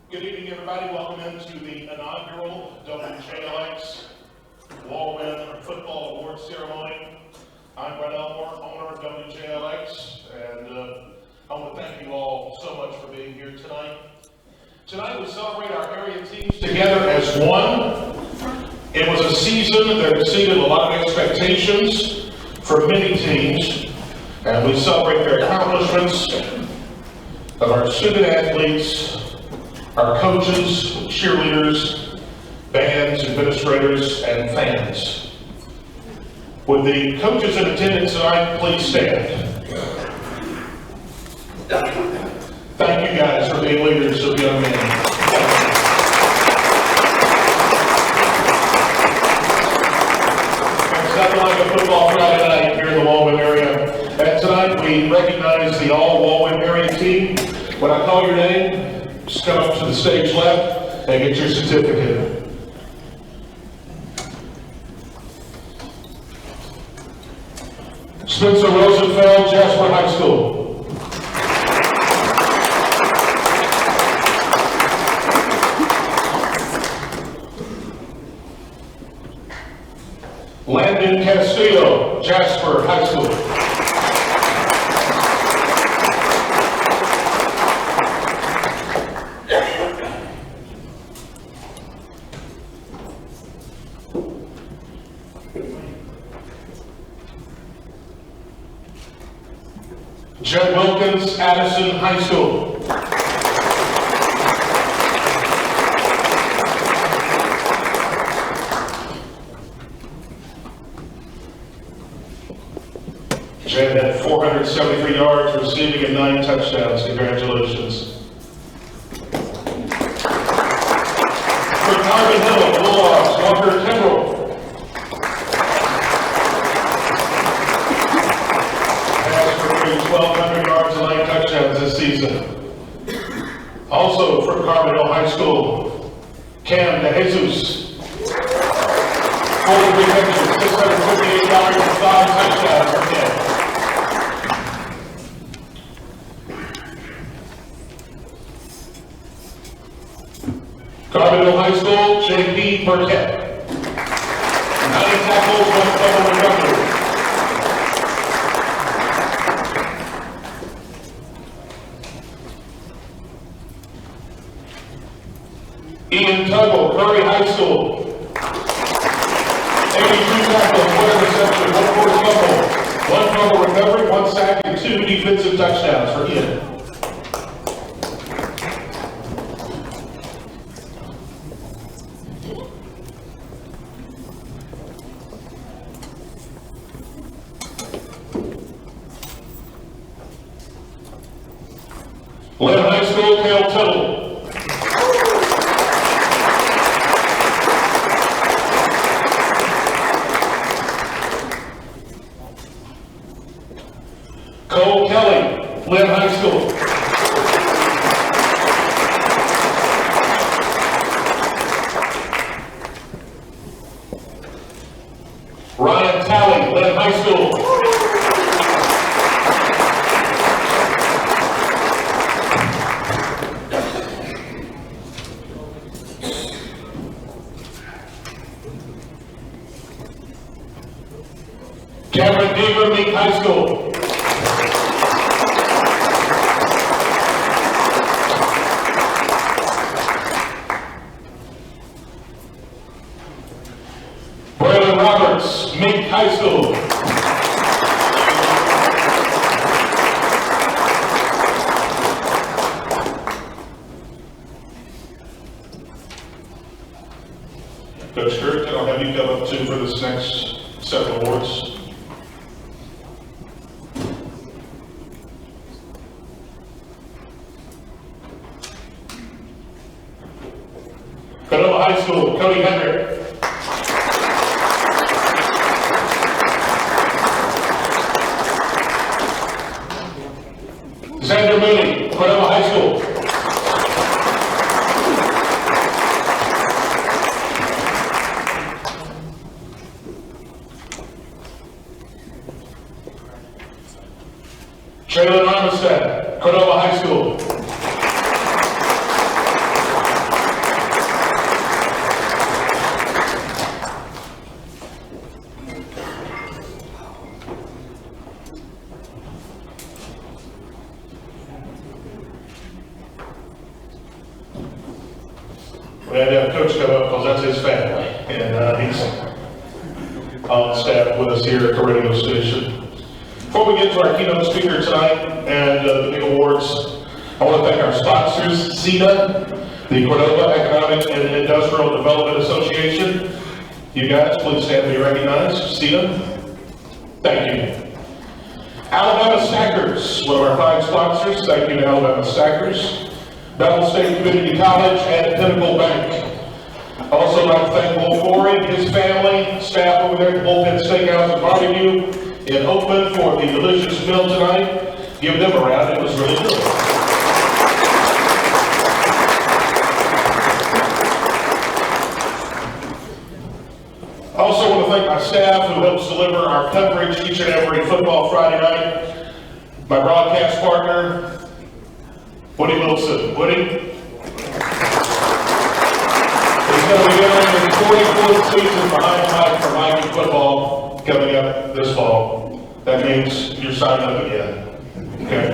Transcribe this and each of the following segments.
Good evening, everybody. Welcome into the inaugural WJLX Wal-Win Football Award Ceremony. I'm Brett Elmore, owner of WJLX, and I want to thank you all so much for being here tonight. Tonight we celebrate our area teams together as one. It was a season that exceeded a lot of expectations for many teams, and we celebrate their accomplishments of our student athletes, our coaches, cheerleaders, bands, administrators, and fans. Would the coaches in attendance tonight please stand? Thank you guys for being leaders of young men. It's nothing like a football Friday night here in the Wal-Win area. And tonight we recognize the all Wal-Win area team. When I call your name, just come up to the stage left and get your certificate. Spencer Rosenfeld, Jasper High School. Landon Castillo, Jasper High School. Judd Wilkins, Addison High School. Judd had 473 yards receiving and 9 touchdowns. Congratulations. For Carbon Hill, Bulldogs, Walker Kimbrell. 1,200 yards and 9 touchdowns this season. Also for Carbondale High School, Cam DeJesus, 43 catches, 658 yards and 5 touchdowns for Cam. Carbondale High School, J.P. Burkett, 9 tackles, 1 fumble recovery. Ian Tuggle, Curry High School, 82 tackles, 1 reception, 1 forced fumble, 1 fumble recovery, 1 sack, and 2 defensive touchdowns for Ian. Lynn High School, Cale Tuttle. Cole Kelly, Lynn High School. Ryan Talley, Lynn High School. Cameron Deaver, Meek High School. Braylon Roberts, Meek High School. Coach Kurt, I'll have you come up too for this next set of awards. Canova High School, Cody Hendrick. Xander Mooney, Canova High School. Traylon Armistead, Canova High School. We had to have Coach come up because that's his family, and he's on staff with us here at the radio station. Before we get to our keynote speaker tonight and the big awards, I want to thank our sponsors, CEDA, the Cordova Economic and Industrial Development Association. You guys, please stand to be recognized. CEDA, thank you. Alabama Stackers, one of our fine sponsors. Thank you to Alabama Stackers. Battle State Community College and Pinnacle Bank. Also like to thank Will Forey, his family, staff over there at Bullpen Steakhouse and Barbecue in Oakland for the delicious meal tonight. Give them a round, it was really good. I also want to thank my staff who helps deliver our coverage each and every football Friday night. My broadcast partner, Woody Wilson. Woody? He's going to be entering his 44th season behind the mic for Viking football coming up this fall. That means you're signed up again. Okay.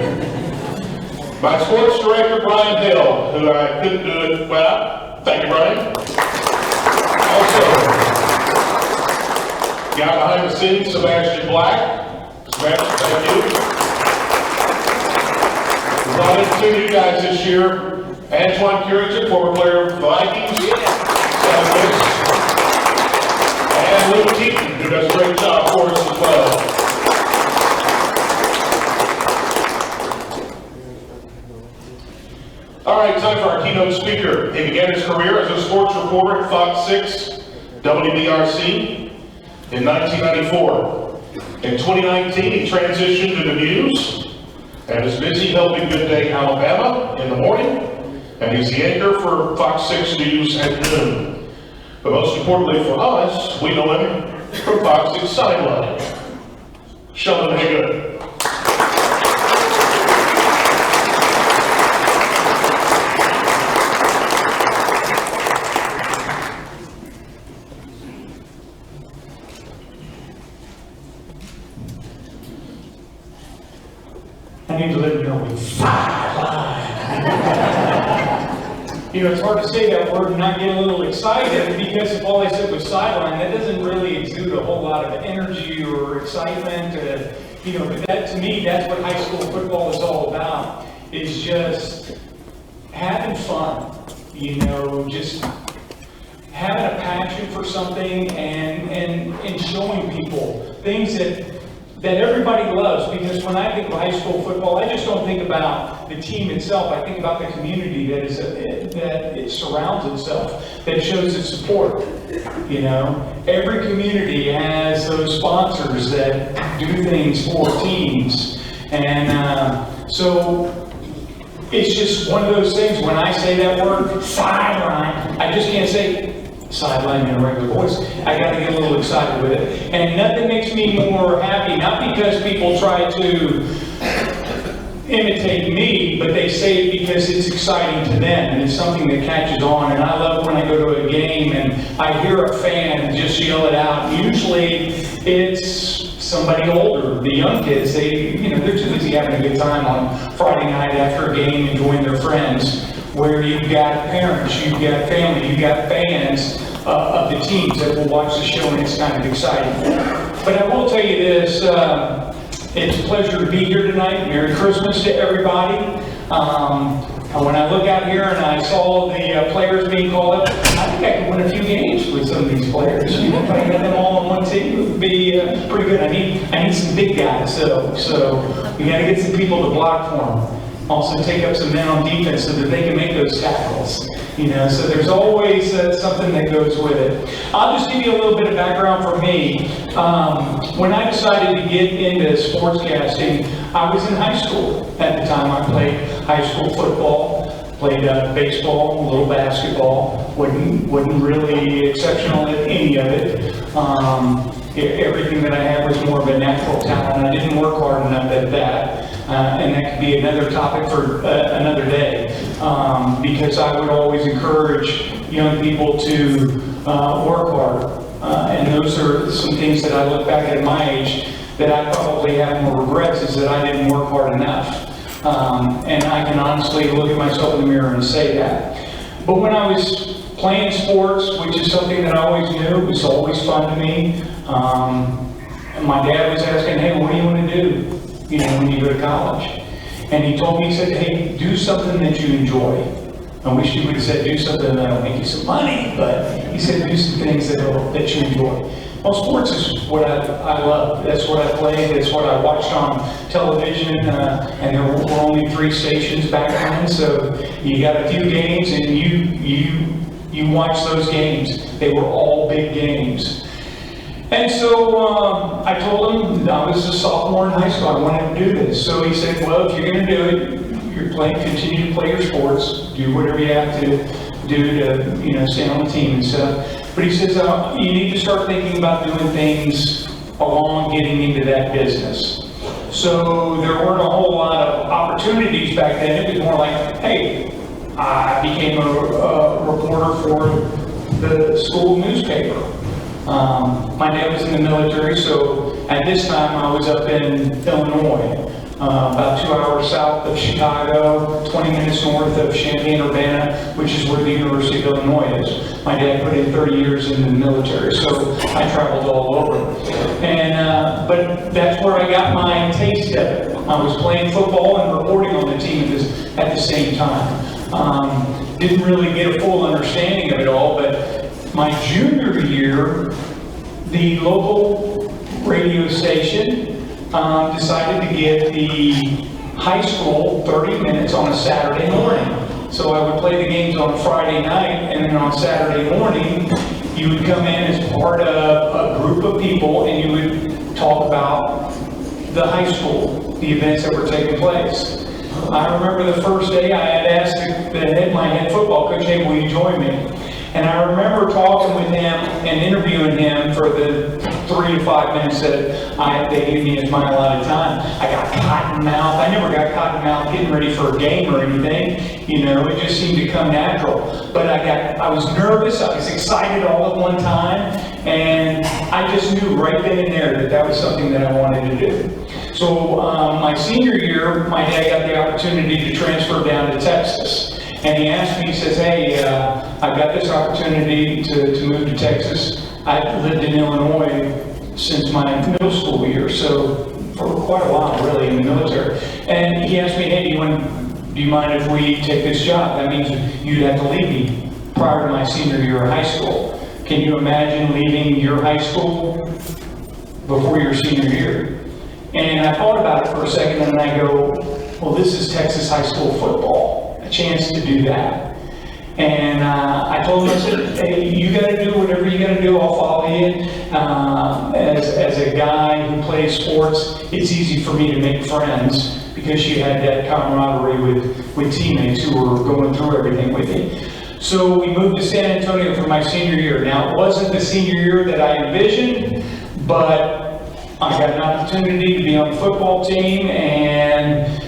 My sports director, Brian Hill, who I couldn't do it without. Thank you, Brian. Also, guy behind the scenes, Sebastian Black. Sebastian, thank you. Brought in two new guys this year. Antoine Curigan, former player of the Vikings. And Luke Keaton, who does a great job for us as well. All right, time for our keynote speaker. He began his career as a sports reporter at Fox 6 WBRC in 1994. In 2019, he transitioned to the news and is busy helping Good Day Alabama in the morning, and he's the anchor for Fox 6 News at noon. But most importantly for us, we know him from Fox 6 Sideline. Sheldon Hagan. I need to let you know we sideline. You know, it's hard to say that word and not get a little excited, because if all I said was sideline, that doesn't really exude a whole lot of energy or excitement. You know, but that, to me, that's what high school football is all about, is just having fun, you know, just having a passion for something and showing people things that everybody loves. Because when I think of high school football, I just don't think about the team itself. I think about the community that it surrounds itself, that shows its support. You know, every community has those sponsors that do things for teams, and so it's just one of those things. When I say that word sideline, I just can't say sideline in a regular voice. I got to get a little excited with it. And nothing makes me more happy, not because people try to imitate me, but they say it because it's exciting to them and it's something that catches on. And I love when I go to a game and I hear a fan just yell it out. Usually it's somebody older. The young kids, they're too busy having a good time on Friday night after a game, enjoying their friends. Where you've got parents, you've got family, you've got fans of the teams that will watch the show, and it's kind of exciting. But I will tell you this, it's a pleasure to be here tonight. Merry Christmas to everybody. When I look out here and I saw the players being called up, I think I could win a few games with some of these players. You know, if I get them all on one team, it would be pretty good. I need some big guys, so we got to get some people to block for them. Also take up some men on defense so that they can make those tackles. You know, so there's always something that goes with it. I'll just give you a little bit of background for me. When I decided to get into sportscasting, I was in high school at the time. I played high school football, played baseball, a little basketball. Wasn't really exceptional at any of it. Everything that I had was more of a natural talent. I didn't work hard enough at that. And that could be another topic for another day, because I would always encourage young people to work hard. And those are some things that I look back at my age that I probably have more regrets, is that I didn't work hard enough. And I can honestly look at myself in the mirror and say that. But when I was playing sports, which is something that I always knew, was always fun to me. And my dad was asking, hey, what do you want to do, when you go to college? And he told me, he said, hey, do something that you enjoy. I wish he would have said, do something that'll make you some money, but he said, do some things that you enjoy. Well, sports is what I love. That's what I played. That's what I watched on television. And there were only 3 stations back then, so you got a few games, and you watch those games. They were all big games. And so I told him I was a sophomore in high school. I wanted to do this. So he said, well, if you're going to do it, continue to play your sports, do whatever you have to do to, stay on the team and stuff. But he says, you need to start thinking about doing things along getting into that business. So there weren't a whole lot of opportunities back then. It was more like, hey, I became a reporter for the school newspaper. My dad was in the military, so at this time I was up in Illinois, about 2 hours south of Chicago, 20 minutes north of Champaign-Urbana, which is where the University of Illinois is. My dad put in 30 years in the military, so I traveled all over. And but that's where I got my taste of it. I was playing football and reporting on the team at the same time. Didn't really get a full understanding of it all, but my junior year, the local radio station decided to give the high school 30 minutes on a Saturday morning. So I would play the games on Friday night, and then on Saturday morning, you would come in as part of a group of people, and you would talk about the high school, the events that were taking place. I remember the first day I had asked my head football coach, hey, will you join me? And I remember talking with him and interviewing him for the 3 to 5 minutes that they gave me as my allotted time. I got cotton mouth. I never got cotton mouth getting ready for a game or anything. It just seemed to come natural. But I was nervous. I was excited all at one time. And I just knew right then and there that was something that I wanted to do. So my senior year, my dad got the opportunity to transfer down to Texas. And he asked me, he says, hey, I've got this opportunity to move to Texas. I lived in Illinois since my middle school year, so for quite a while, really, in the military. And he asked me, hey, do you mind if we take this job? That means you'd have to leave me prior to my senior year of high school. Can you imagine leaving your high school before your senior year? And I thought about it for a second, and I go, well, this is Texas high school football. Chance to do that. And I told him, I said, hey, you got to do whatever you got to do, I'll follow you. As a guy who plays sports, it's easy for me to make friends because you had that camaraderie with teammates who were going through everything with you. So we moved to San Antonio for my senior year. Now, it wasn't the senior year that I envisioned, but I got an opportunity to be on the football team and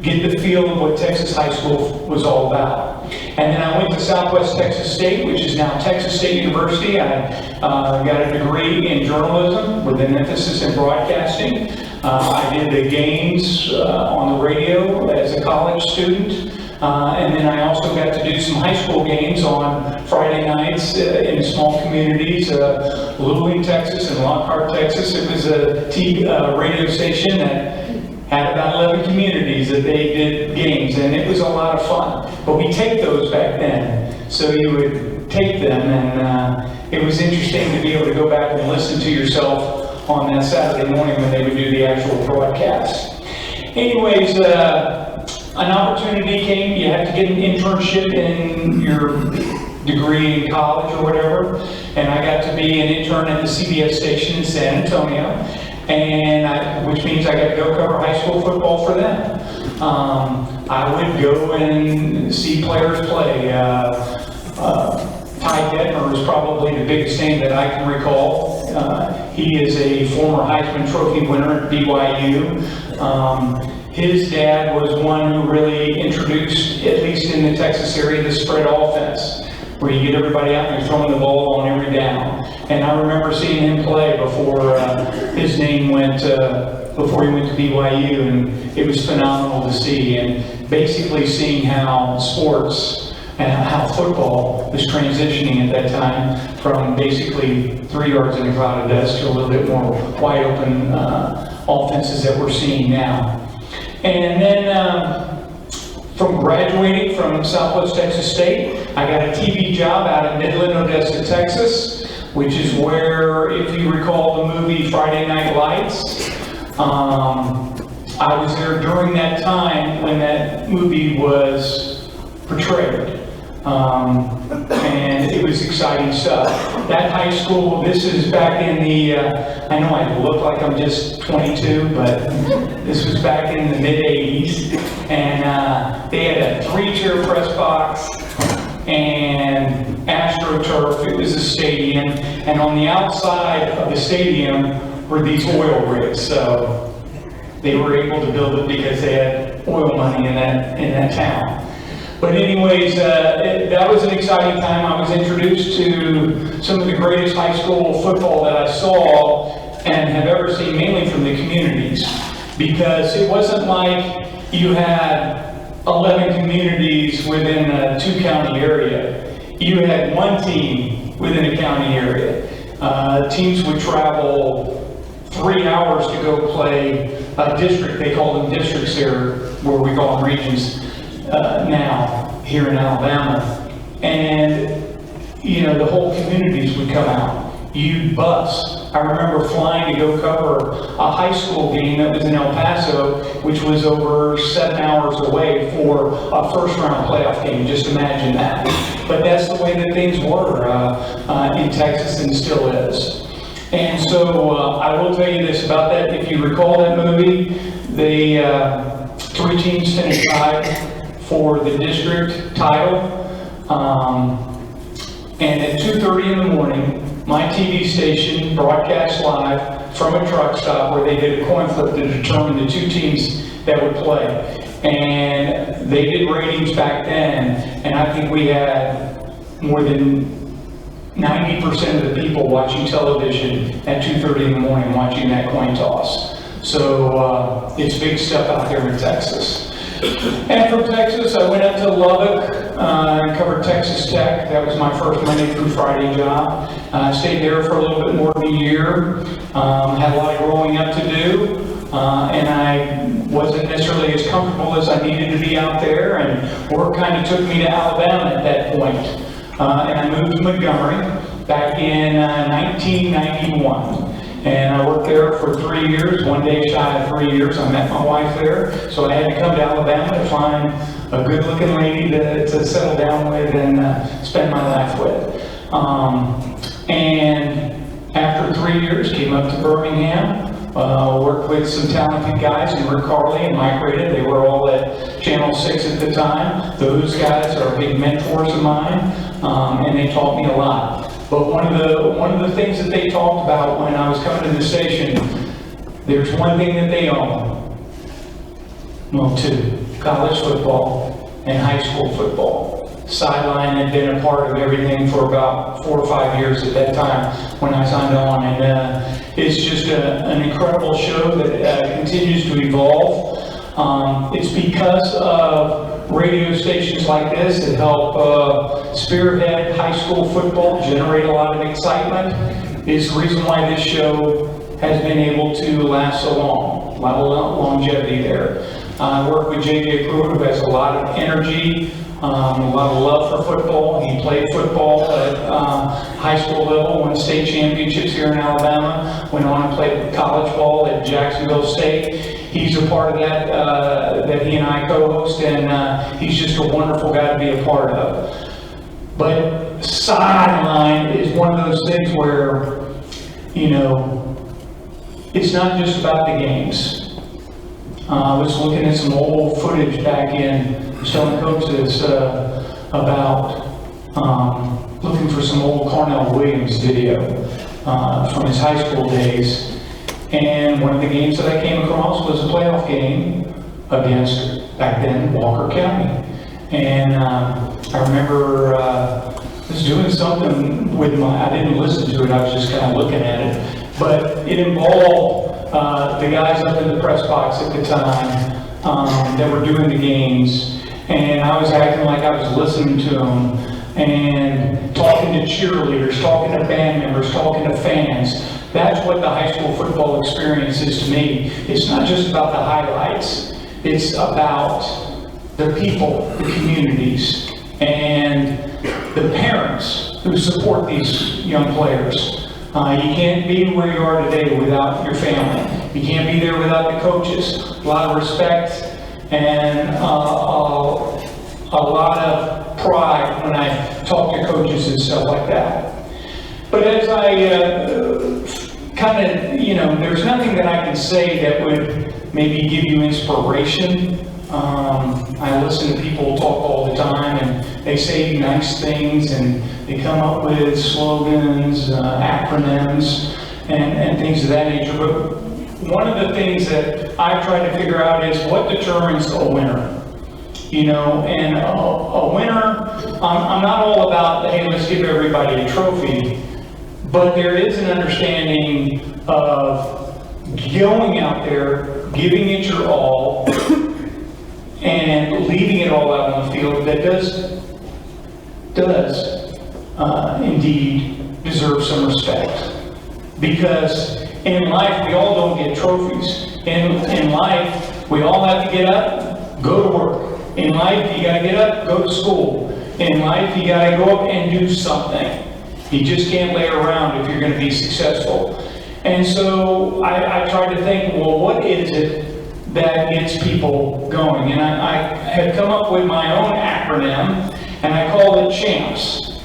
get the feel of what Texas high school was all about. And then I went to Southwest Texas State, which is now Texas State University. I got a degree in journalism with an emphasis in broadcasting. I did the games on the radio as a college student. And then I also got to do some high school games on Friday nights in small communities, Wal-Win, Texas and Lockhart, Texas. It was a radio station that had about 11 communities that they did games, and it was a lot of fun. But we taped those back then, so you would tape them, and it was interesting to be able to go back and listen to yourself on that Saturday morning when they would do the actual broadcast. Anyways, an opportunity came. You had to get an internship in your degree in college or whatever, and I got to be an intern at the CBS station in San Antonio. Which means I got to go cover high school football for them. I would go and see players play. Ty Detmer is probably the biggest name that I can recall. He is a former Heisman Trophy winner at BYU. His dad was one who really introduced, at least in the Texas area, the spread offense, where you get everybody out and you're throwing the ball on every down. And I remember seeing him play before his name went, before he went to BYU, and it was phenomenal to see. And basically seeing how sports and how football was transitioning at that time from basically 3 yards in a cloud of dust to a little bit more wide open offenses that we're seeing now. And then from graduating from Southwest Texas State, I got a TV job out in Midland, Odessa, Texas, which is where, if you recall the movie Friday Night Lights, I was there during that time when that movie was portrayed. And it was exciting stuff. That high school, this is back in the, I know I look like I'm just 22, but this was back in the mid-'80s. And they had a 3-tier press box and AstroTurf. It was a stadium. And on the outside of the stadium were these oil rigs. So they were able to build it because they had oil money in that town. But anyways, that was an exciting time. I was introduced to some of the greatest high school football that I saw and have ever seen, mainly from the communities, because it wasn't like you had 11 communities within a 2-county area. You had one team within a county area. Teams would travel 3 hours to go play a district. They call them districts here, where we call them regions. Now here in Alabama, and you know, the whole communities would come out. You'd bus. I remember flying to go cover a high school game that was in El Paso, which was over 7 hours away for a first-round playoff game. Just imagine that. But that's the way that things were in Texas, and still is. And so I will tell you this about that. If you recall that movie, they 3 teams finished tied for the district title, and at 2:30 in the morning, my TV station broadcast live from a truck stop where they did a coin flip to determine the 2 teams that would play. And they did ratings back then, and I think we had more than 90% of the people watching television at 2:30 in the morning watching that coin toss. So it's big stuff out there in Texas. And from Texas, I went up to Lubbock and covered Texas Tech. That was my first Monday through Friday job. I stayed there for a little bit more than a year. Had a lot of growing up to do, and I wasn't necessarily as comfortable as I needed to be out there, and work kind of took me to Alabama at that point. And I moved to Montgomery back in 1991. And I worked there for 3 years, 1 day shy of 3 years. I met my wife there, so I had to come to Alabama to find a good-looking lady to settle down with and spend my life with. And after 3 years, came up to Birmingham, worked with some talented guys, and Rick Carley and Mike Rada. They were all at Channel 6 at the time. Those guys are big mentors of mine, and they taught me a lot. But one of the things that they talked about when I was coming to the station, there's one thing that they own. Well, 2, college football and high school football. Sideline had been a part of everything for about 4 or 5 years at that time when I signed on. And it's just an incredible show that continues to evolve. It's because of radio stations like this that help spearhead high school football, generate a lot of excitement. Is the reason why this show has been able to last so long, a lot of longevity there. I work with J.J. Pruitt, who has a lot of energy, a lot of love for football. He played football at high school level, won state championships here in Alabama, went on and played college ball at Jacksonville State. He's a part of that, that he and I co-host, and he's just a wonderful guy to be a part of. But sideline is one of those things where, you know, it's not just about the games. I was looking at some old footage back in, telling coaches about looking for some old Cornell Williams video from his high school days. And one of the games that I came across was a playoff game against, back then, Walker County. And I remember I was doing something with I didn't listen to it, I was just kind of looking at it. But it involved the guys up in the press box at the time that were doing the games. and I was acting like I was listening to them, and talking to cheerleaders, talking to band members, talking to fans. That's what the high school football experience is to me. It's not just about the highlights. It's about the people, the communities, and the parents who support these young players. You can't be where you are today without your family. You can't be there without the coaches. A lot of respect and a lot of pride when I talk to coaches and stuff like that. But as I kind of, there's nothing that I can say that would maybe give you inspiration. I listen to people talk all the time, and they say nice things, and they come up with slogans, acronyms, and things of that nature. But one of the things that I try to figure out is what determines a winner. And a winner, I'm not all about, hey, let's give everybody a trophy, but there is an understanding of going out there, giving it your all, and leaving it all out on the field that does indeed deserve some respect. Because in life, we all don't get trophies. In life, we all have to get up, go to work. In life, you gotta get up, go to school. In life, you gotta go up and do something. You just can't lay around if you're gonna be successful. And so I tried to think, well, what is it that gets people going? And I had come up with my own acronym, and I called it CHAMPS.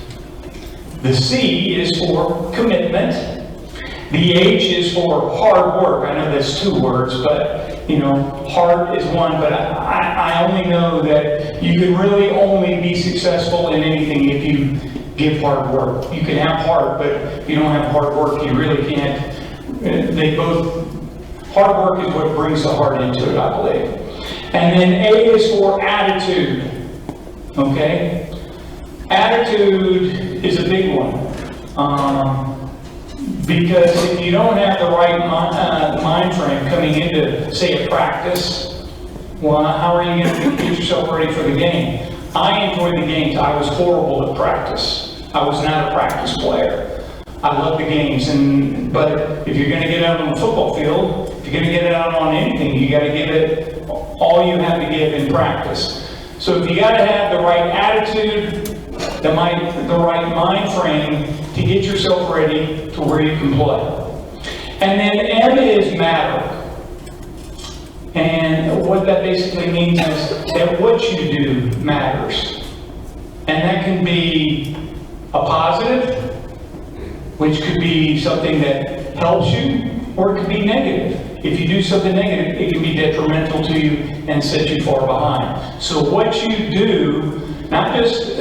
The C is for commitment. The H is for hard work. I know that's two words, but hard is one, but I only know that you can really only be successful in anything if you give hard work. You can have heart, but if you don't have hard work, you really can't. Hard work is what brings the heart into it, I believe. And then A is for attitude, okay? Attitude is a big one. Because if you don't have the right mind frame coming into, say, a practice, well, how are you going to get yourself ready for the game? I enjoyed the games. I was horrible at practice. I was not a practice player. I love the games, but if you're going to get out on the football field, if you're going to get it out on anything, you got to give it all you have to give in practice. So if you got to have the right attitude, the right mind frame to get yourself ready to where you can play. And then M is matter. And what that basically means is that what you do matters. And that can be a positive, which could be something that helps you, or it could be negative. If you do something negative, it can be detrimental to you and set you far behind. So what you do, not just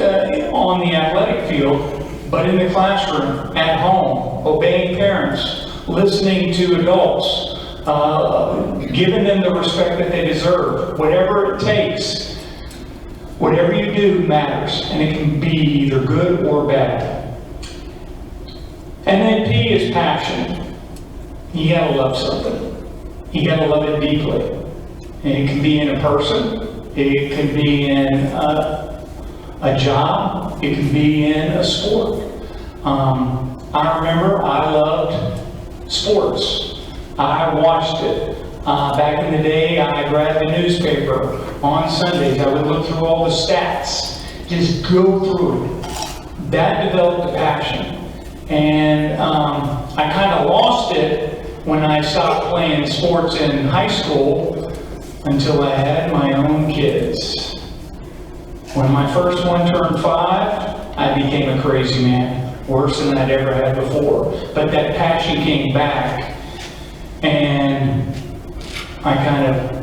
on the athletic field, but in the classroom, at home, obeying parents, listening to adults, giving them the respect that they deserve. Whatever it takes, whatever you do matters, and it can be either good or bad. And then P is passion. You gotta love something. You gotta love it deeply. And it can be in a person, it can be in a job, it can be in a sport. I remember I loved sports. I watched it. Back in the day, I grabbed the newspaper on Sundays. I would look through all the stats, just go through it. That developed a passion. And I kind of lost it when I stopped playing sports in high school until I had my own kids. When my first one turned 5, I became a crazy man, worse than I'd ever had before. But that passion came back, and I kind of,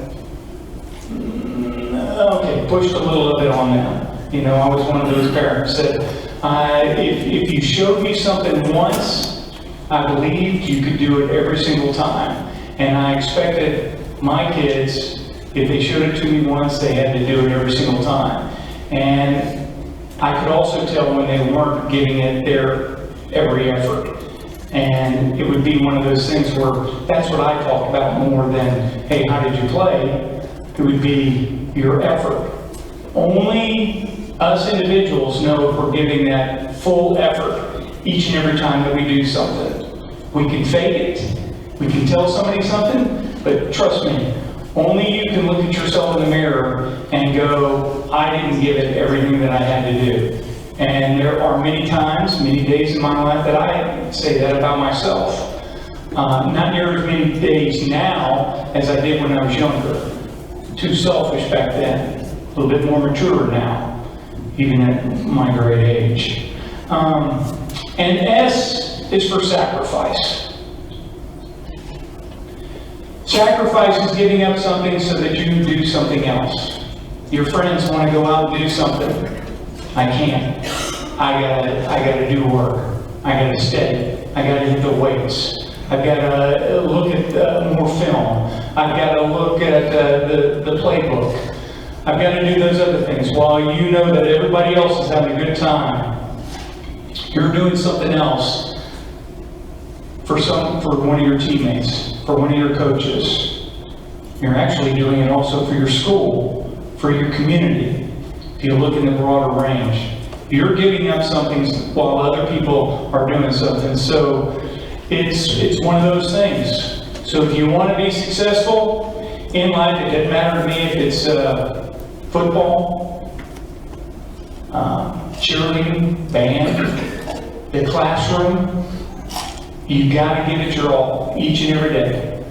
pushed a little bit on them. I was one of those parents that if you showed me something once, I believed you could do it every single time. And I expected my kids, if they showed it to me once, they had to do it every single time. And I could also tell when they weren't giving it their every effort. And it would be one of those things where that's what I talked about more than, hey, how did you play? It would be your effort only us individuals know if we're giving that full effort each and every time that we do something. We can fake it, we can tell somebody something, but trust me, only you can look at yourself in the mirror and go, I didn't give it everything that I had to do. And there are many times, many days in my life that I say that about myself. Not near as many days now as I did when I was younger. Too selfish back then. A little bit more mature now, even at my great age. And S is for sacrifice. Sacrifice is giving up something so that you can do something else. Your friends want to go out and do something. I can't. I gotta do work. I gotta stay. I gotta hit the weights. I've got to look at more film. I've got to look at the playbook. I've got to do those other things. While you know that everybody else is having a good time, you're doing something else for one of your teammates, for one of your coaches. You're actually doing it also for your school, for your community. If you look in the broader range, you're giving up something while other people are doing something. So it's one of those things. So if you want to be successful in life, it doesn't matter to me if it's football, cheerleading, band, the classroom. You got to give it your all each and every day.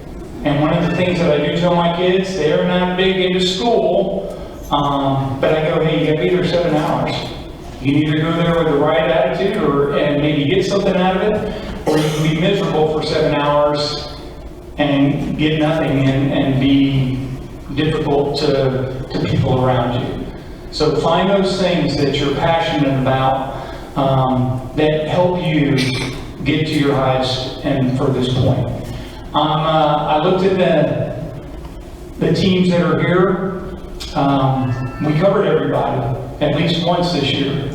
And one of the things that I do tell my kids, they're not big into school, but I go, hey, you got to be there 7 hours. You can either go there with the right attitude and maybe get something out of it, or you can be miserable for 7 hours and get nothing and be difficult to people around you. So find those things that you're passionate about that help you get to your highest and furthest point. I looked at the teams that are here. We covered everybody at least once this year.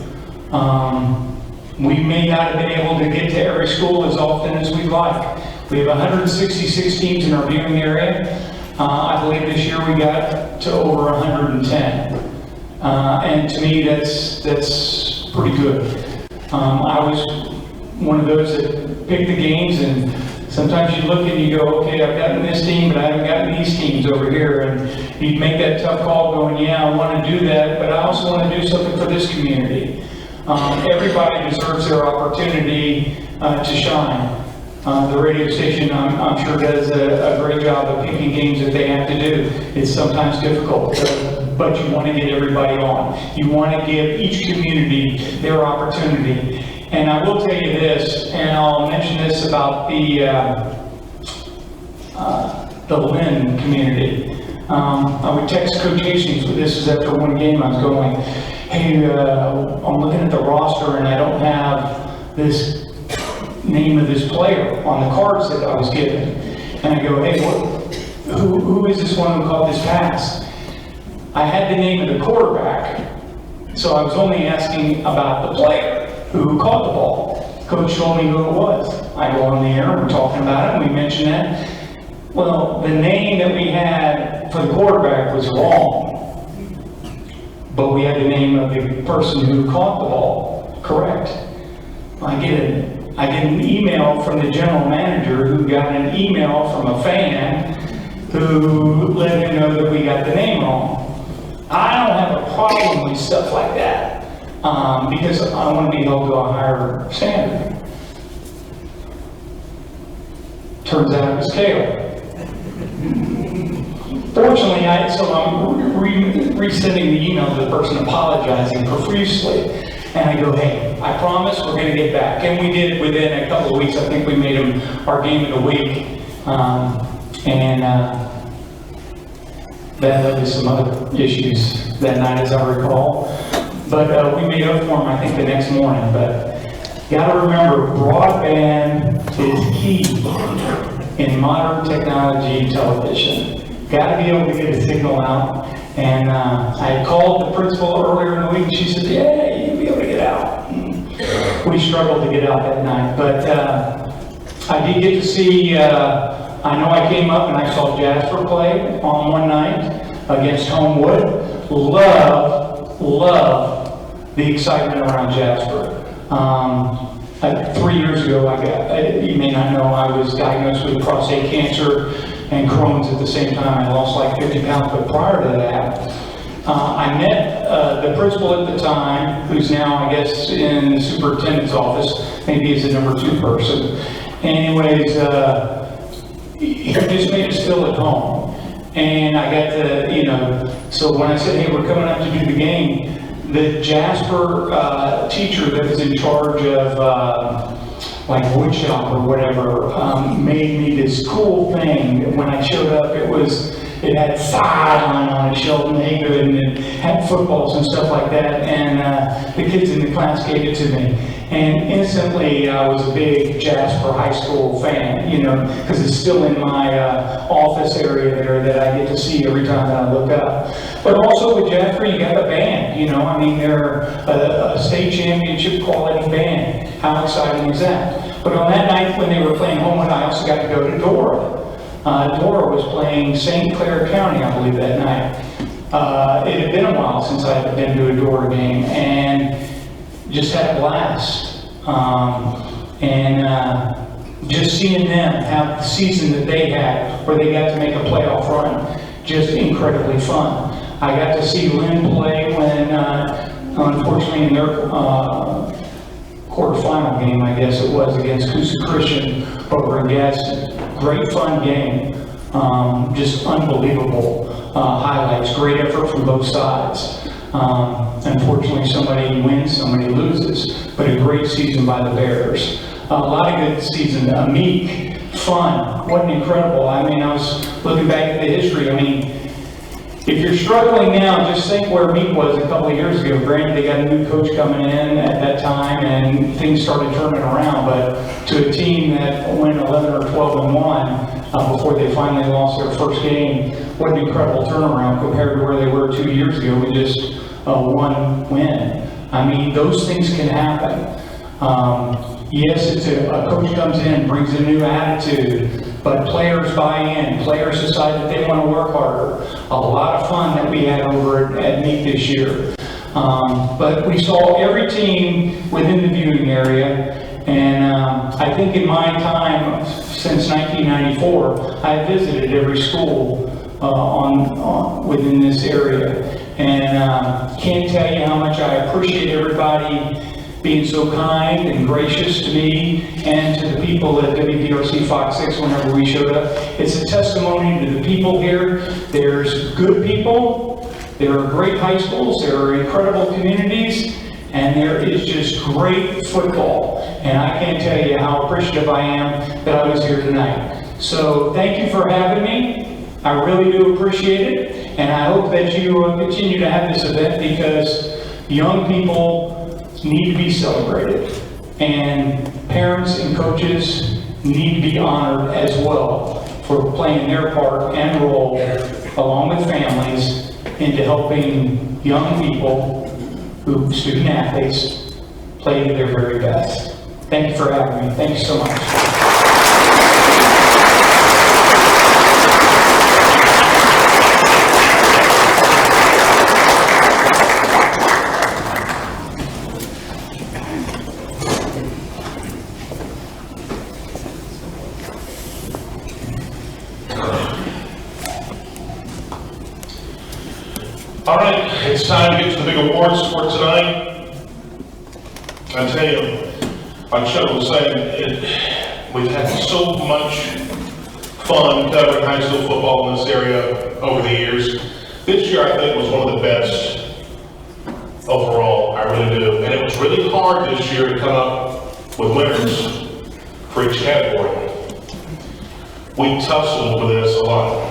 We may not have been able to get to every school as often as we'd like. We have 166 teams in our viewing area. I believe this year we got to over 110. And to me, that's pretty good. I was one of those that picked the games, and sometimes you look and you go, okay, I've gotten this team, but I haven't gotten these teams over here. And you make that tough call going, yeah, I want to do that, but I also want to do something for this community. Everybody deserves their opportunity to shine. The radio station, I'm sure, does a great job of picking games that they have to do. It's sometimes difficult, but you want to get everybody on. You want to give each community their opportunity. And I will tell you this, and I'll mention this about the Wal-Win community. I would text Coach Hastings, this is after one game I was going, hey, I'm looking at the roster and I don't have this name of this player on the cards that I was given. And I go, hey, who is this one who caught this pass? I had the name of the quarterback, so I was only asking about the player who caught the ball. Coach told me who it was. I go on the air, we're talking about it, and we mentioned that. Well, the name that we had for the quarterback was wrong, but we had the name of the person who caught the ball correct. I get an email from the general manager who got an email from a fan who let him know that we got the name wrong. I don't have a problem with stuff like that because I want to be held to a higher standard. Turns out it was Caleb. Fortunately, I'm resending the email to the person apologizing profusely. And I go, hey, I promise we're going to get back. And we did within a couple of weeks. I think we made him our game of the week. That led to some other issues that night, as I recall. But we made up for him, I think, the next morning. But you got to remember, broadband is key in modern technology television. Got to be able to get a signal out. And I called the principal earlier in the week, and she said, yeah, you'll be able to get out. And we struggled to get out that night. But I did get to see, I know I came up and I saw Jasper play on one night against Homewood. Love love the excitement around Jasper. 3 years ago, you may not know, I was diagnosed with prostate cancer and Crohn's at the same time. I lost like 50 pounds, but prior to that, I met the principal at the time, who's now, I guess, in the superintendent's office, maybe he's the number 2 person. Anyways, he just made us feel at home. And I got to, so when I said, hey, we're coming up to do the game, the Jasper teacher that was in charge of like woodshop or whatever made me this cool thing. When I showed up, it had sideline on it, Sheldon Haygood, and it had footballs and stuff like that. And the kids in the class gave it to me. And instantly, I was a big Jasper High School fan, because it's still in my office area there that I get to see every time that I look up. But also with Jasper, you got the band, they're a state championship quality band. How exciting is that? But on that night when they were playing Homewood, I also got to go to Dora. Dora was playing St. Clair County, I believe, that night. It had been a while since I had been to a Dora game, and just had a blast. Just seeing them have the season that they had, where they got to make a playoff run, just incredibly fun. I got to see Lynn play when, unfortunately, in their quarterfinal game, I guess it was, against Coosa Christian over in Gadsden. Great fun game, just unbelievable highlights, great effort from both sides. Unfortunately, somebody wins, somebody loses, but a great season by the Bears. A lot of good season. Meek, fun, wasn't incredible. I was looking back at the history. If you're struggling now, just think where Meek was a couple of years ago. Granted, they got a new coach coming in at that time, and things started turning around. But to a team that went 11 or 12-1 before they finally lost their first game, what an incredible turnaround compared to where they were 2 years ago with just one win. Those things can happen. Yes, it's a coach comes in, brings a new attitude, but players buy in. Players decide that they want to work harder. A lot of fun that we had over at Meek this year. But we saw every team within the viewing area, and I think in my time since 1994, I visited every school within this area. And can't tell you how much I appreciate everybody being so kind and gracious to me and to the people at WDRC Fox 6 whenever we showed up. It's a testimony to the people here. There's good people, there are great high schools, there are incredible communities, and there is just great football. And I can't tell you how appreciative I am that I was here tonight. So thank you for having me. I really do appreciate it. And I hope that you continue to have this event, because young people need to be celebrated, and parents and coaches need to be honored as well for playing their part and role along with families into helping young people, student athletes, play to their very best. Thank you for having me. Thank you so much. All right, it's time to get to the big awards for tonight. I tell you, like Shuttle was saying, we've had so much fun covering high school football in this area over the years. This year, I think, was one of the best overall. I really do. And it was really hard this year to come up with winners for each category. We tussled with this a lot.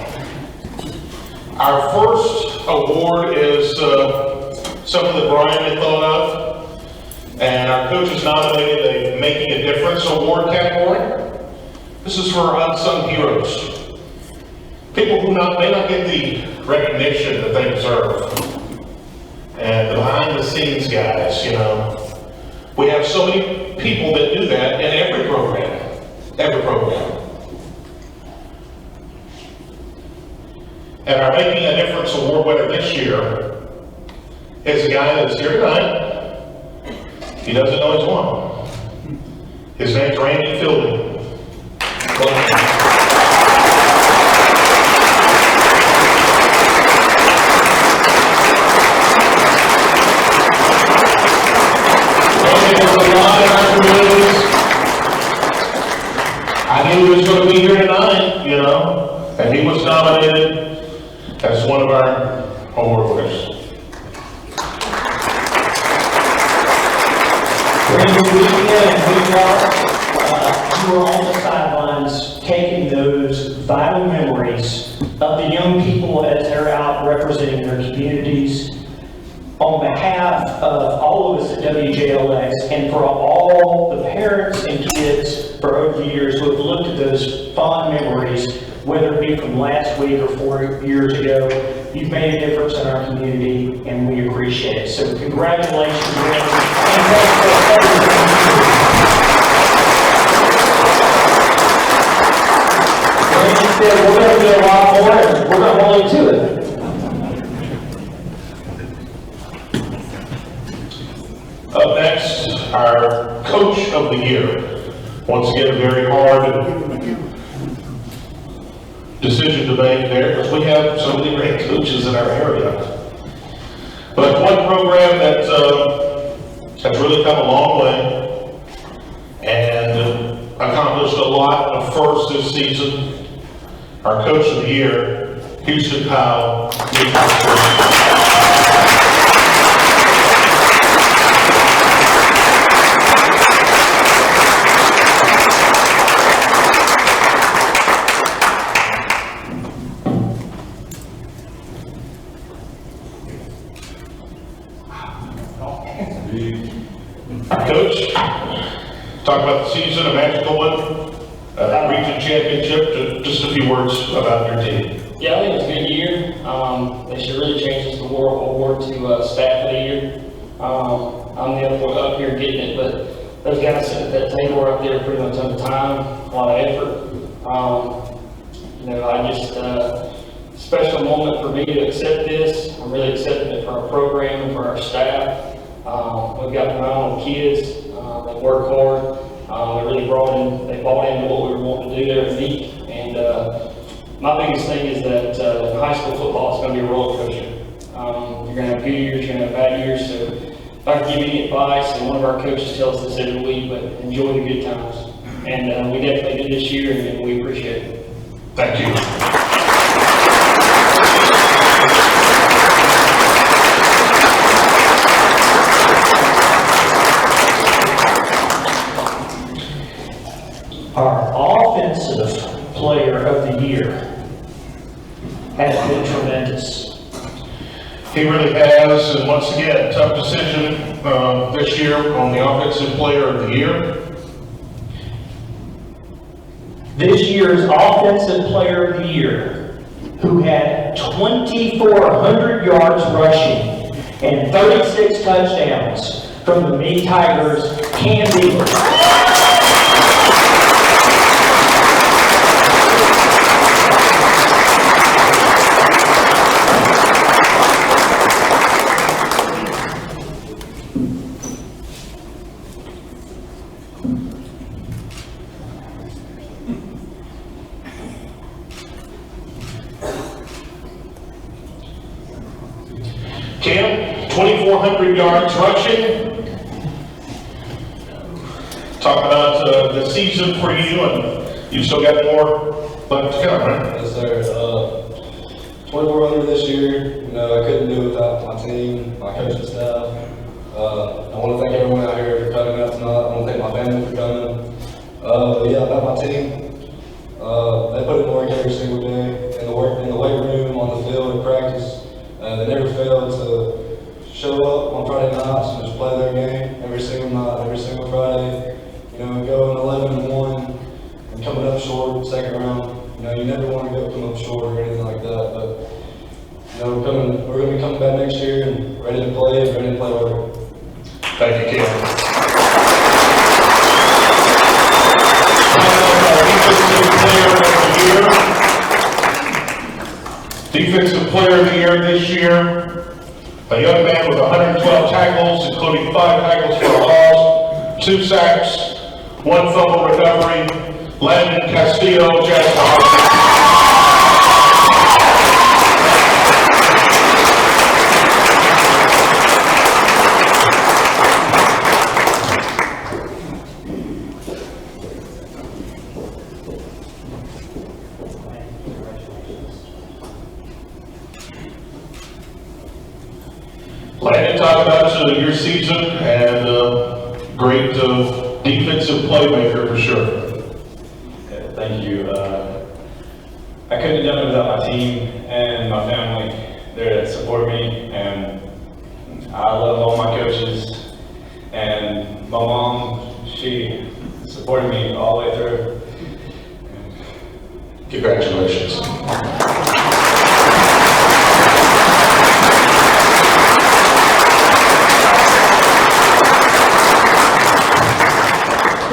Our first award is something that Brian had thought of, and our coaches nominated a Making a Difference award category. This is for unsung heroes, people who may not get the recognition that they deserve, and the behind the scenes guys. We have so many people that do that in every program. And our Making a Difference award winner this year is a guy that's here tonight. He doesn't know he's won. His name's Randy Fielding. I knew he was going to be here tonight, you know, and he was nominated as one of our award winners. Randy, week in and week out, you were on the sidelines taking those vital memories of the young people as they're out representing their communities. On behalf of all of us at WJLX and for all the parents and kids for over the years who have looked at those fond memories, whether it be from last week or 4 years ago, you've made a difference in our community and we appreciate it. So congratulations, Randy. And thanks for everything you do. Randy said we're going to do a lot more and we're going to hold you to it. Up next, our Coach of the Year. Once again, a very hard decision to make there because we have so many great coaches in our area. But one program that's really come a long way and accomplished a lot of firsts this season. Our Coach of the Year, Houston Powell. Coach, talk about the season, a magical one, region championship, just a few words about your team. Yeah, I think it was a good year. They should really change this award to staff of the year. I'm the up here getting it, but those guys sitting at that table right there pretty much on the time, a lot of effort. You know, I just, special moment for me to accept this. I'm really accepting it for our program and for our staff. We've got phenomenal kids. They work hard. They bought into what we were wanting to do every week. And my biggest thing is that high school football is going to be a roller coaster. You're going to have good years, you're going to have bad years. So if I can give any advice, and one of our coaches tells us every week, but enjoy the good times. And we definitely did this year, and we appreciate it. Thank you. Our offensive player of the year has been tremendous. He really has, and once again, tough decision this year on the offensive player of the year. This year's offensive player of the year, who had 2,400 yards rushing and 36 touchdowns from the Mean Tigers, can be. Cam, 2,400 yards rushing. Talk about the season for you, and you've still got more left to come, right? Yes, sir. 2,400 this year. You know, I couldn't do it without my team, my coaching staff. I want to thank everyone out here for coming out tonight. I want to thank my family for coming. But yeah, about my team. They put in work every single day in the weight room, on the field, in practice. They never failed to show up on Friday nights and just play their game every single night, every single Friday. You know, going 11-1 and coming up short second round. You know, you never want to come up short or anything like that. But you know, we're going to be coming back next year and ready to play hard. Thank you, Cam. Defensive player of the year this year, A young man with 112 tackles, including 5 tackles for a loss, 2 sacks, 1 fumble recovery, Landon Castillo, Jackson. Landon, talk about your season and great defensive playmaker for sure. Okay, thank you. I couldn't have done it without my team and my family there that support me, and I love all my coaches, and my mom, she supported me all the way through. Congratulations.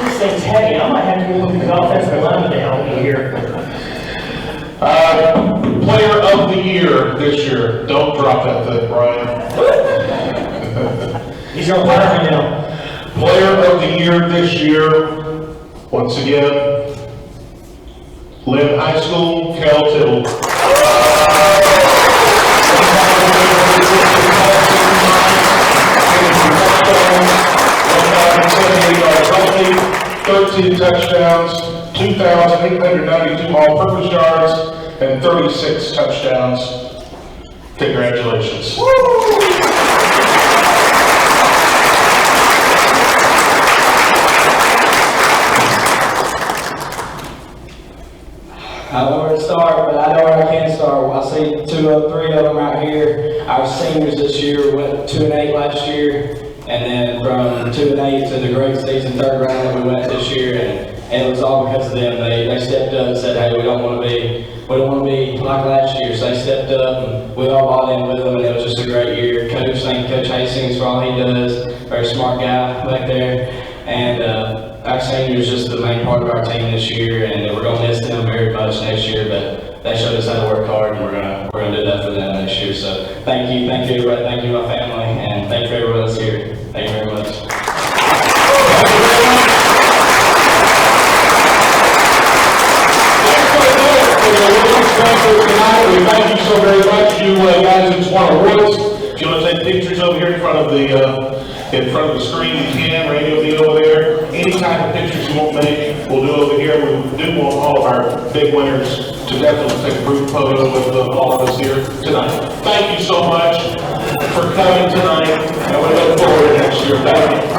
This thing's heavy. I might have to go look at the offensive line to help me here. Player of the year this year. Don't drop that thing, Brian. He's gonna fire me now. Player of the year this year, once again, Lynn High School, Cal Tittle. Healthy, 13 touchdowns, 2,892 all-purpose yards, and 36 touchdowns. Congratulations. I don't know where to start, but I know where I can start. I see 3 of them right here. Our seniors this year went 2-8 last year, and then from 2-8 to the great season 3rd round that we went this year, and it was all because of them. They stepped up and said, "Hey, we don't want to be like last year." So they stepped up, and we all bought in with them, and it was just a great year. Thank Coach Hastings for all he does. Very smart guy back there, and our seniors just the main part of our team this year, and we're gonna miss them very much next year. But they showed us how to work hard, and we're gonna do that for them next year. So thank you everybody, thank you my family, and thank you for everyone else here. Thank you very much. We thank you so very much. You guys just won awards. If you want to take pictures over here in front of the screen, you can. Radio will be over there. Any type of pictures you want to make, we'll do over here. We do want all of our big winners to definitely take a group photo with all of us here tonight. Thank you so much for coming tonight, and we look forward to next year. Thank you.